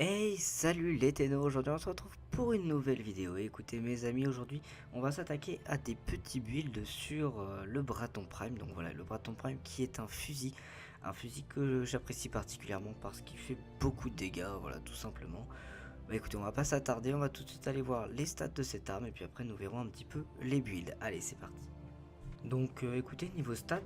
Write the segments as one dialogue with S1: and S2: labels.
S1: Hey, salut les ténos, aujourd'hui on se retrouve pour une nouvelle vidéo. Et écoutez mes amis, aujourd'hui on va s'attaquer à des petits builds sur le Braton Prime. Donc voilà, le Braton Prime qui est un fusil que j'apprécie particulièrement parce qu'il fait beaucoup de dégâts, voilà tout simplement. Bah écoutez, on va pas s'attarder, on va tout de suite aller voir les stats de cette arme et puis après nous verrons un petit peu les builds. Allez, c'est parti. Donc écoutez, niveau stats,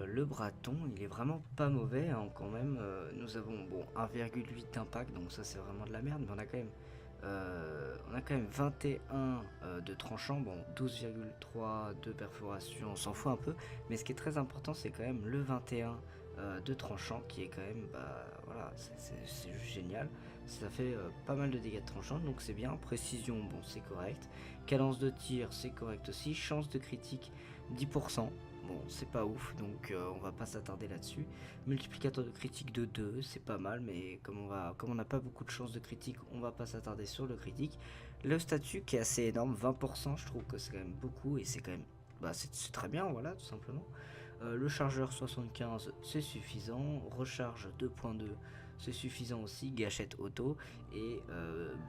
S1: le Braton il est vraiment pas mauvais hein, quand même. Nous avons bon 1,8 d'impact, donc ça c'est vraiment de la merde, mais on a quand même 21 de tranchant, bon 12,3 de perforation, on s'en fout un peu, mais ce qui est très important c'est quand même le 21 de tranchant qui est quand même, bah voilà, c'est juste génial. Ça fait pas mal de dégâts de tranchant, donc c'est bien. Précision, bon c'est correct. Cadence de tir, c'est correct aussi. Chance de critique, 10%. Bon, c'est pas ouf, donc on va pas s'attarder là-dessus. Multiplicateur de critique de 2, c'est pas mal, mais comme on n'a pas beaucoup de chances de critique, on va pas s'attarder sur le critique. Le statut qui est assez énorme, 20%, je trouve que c'est quand même beaucoup, et c'est quand même, bah, c'est très bien, voilà, tout simplement. Le chargeur 75, c'est suffisant. Recharge 2.2, c'est suffisant aussi. Gâchette auto, et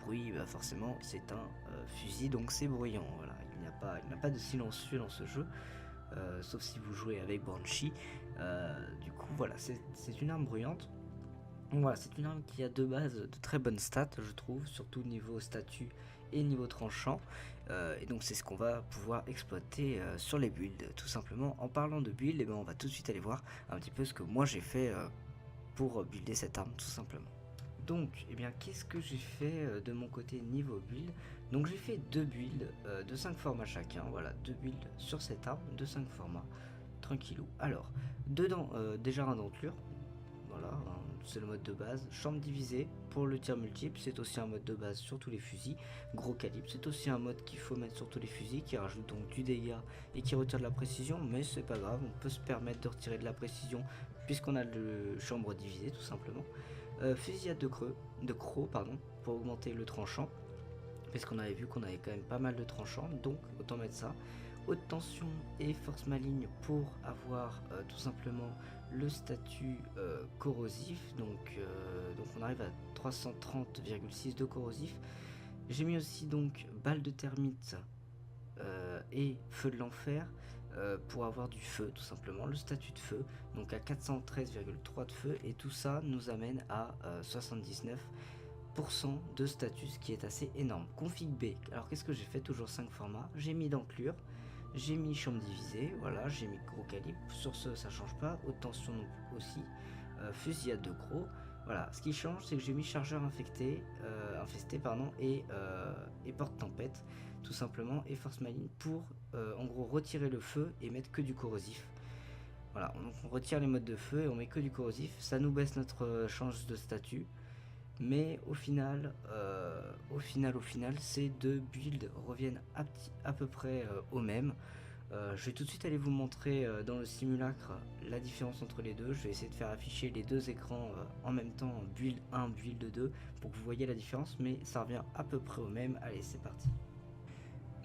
S1: bruit, bah forcément, c'est un fusil, donc c'est bruyant, voilà. Il n'y a pas de silencieux dans ce jeu. Sauf si vous jouez avec Banshee. Du coup, voilà, c'est une arme bruyante. Donc voilà, c'est une arme qui a de base de très bonnes stats, je trouve, surtout niveau statut et niveau tranchant. Et donc c'est ce qu'on va pouvoir exploiter sur les builds, tout simplement. En parlant de build, eh ben, on va tout de suite aller voir un petit peu ce que moi j'ai fait pour builder cette arme, tout simplement. Donc, eh bien, qu'est-ce que j'ai fait de mon côté niveau build? Donc j'ai fait deux builds de 5 formats chacun, voilà, deux builds sur cette arme, de 5 formats, tranquillou. Alors, dedans, déjà un denture, voilà, hein, c'est le mode de base. Chambre divisée pour le tir multiple, c'est aussi un mode de base sur tous les fusils. Gros calibre, c'est aussi un mode qu'il faut mettre sur tous les fusils, qui rajoute donc du dégât et qui retire de la précision, mais c'est pas grave, on peut se permettre de retirer de la précision puisqu'on a le chambre divisée tout simplement. Fusillade de croc, pardon, pour augmenter le tranchant, parce qu'on avait vu qu'on avait quand même pas mal de tranchants, donc autant mettre ça. Haute tension et force maligne pour avoir tout simplement le statut corrosif, donc on arrive à 330,6 de corrosif. J'ai mis aussi donc balle de termite et feu de l'enfer pour avoir du feu, tout simplement, le statut de feu, donc à 413,3 de feu, et tout ça nous amène à 79% de statut, ce qui est assez énorme. Config B, alors qu'est-ce que j'ai fait? Toujours 5 formats, j'ai mis d'enclure, j'ai mis chambre divisée, voilà, j'ai mis gros calibre, sur ce ça change pas, haute tension aussi, fusillade de gros. Voilà, ce qui change c'est que j'ai mis chargeur infesté pardon, et porte tempête tout simplement, et force maligne pour en gros retirer le feu et mettre que du corrosif. Voilà, donc on retire les modes de feu et on met que du corrosif, ça nous baisse notre chance de statut. Mais au final, ces deux builds reviennent à peu près au même. Je vais tout de suite aller vous montrer dans le simulacre la différence entre les deux. Je vais essayer de faire afficher les deux écrans en même temps, build 1, build 2, pour que vous voyez la différence, mais ça revient à peu près au même. Allez, c'est parti.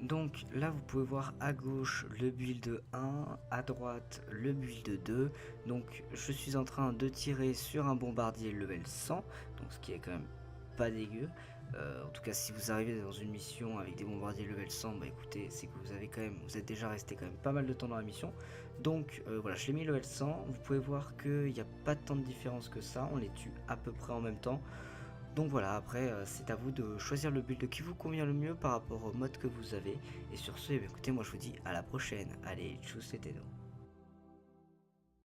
S1: Donc là vous pouvez voir à gauche le build 1, à droite le build 2. Donc je suis en train de tirer sur un bombardier level 100, donc ce qui est quand même pas dégueu. En tout cas si vous arrivez dans une mission avec des bombardiers level 100, bah écoutez, c'est que vous êtes déjà resté quand même pas mal de temps dans la mission. Donc voilà, je l'ai mis level 100, vous pouvez voir qu'il n'y a pas tant de différence que ça, on les tue à peu près en même temps. Donc voilà, après c'est à vous de choisir le build qui vous convient le mieux par rapport au mode que vous avez. Et sur ce, eh bien, écoutez, moi je vous dis à la prochaine. Allez, tchuss, c'était nous.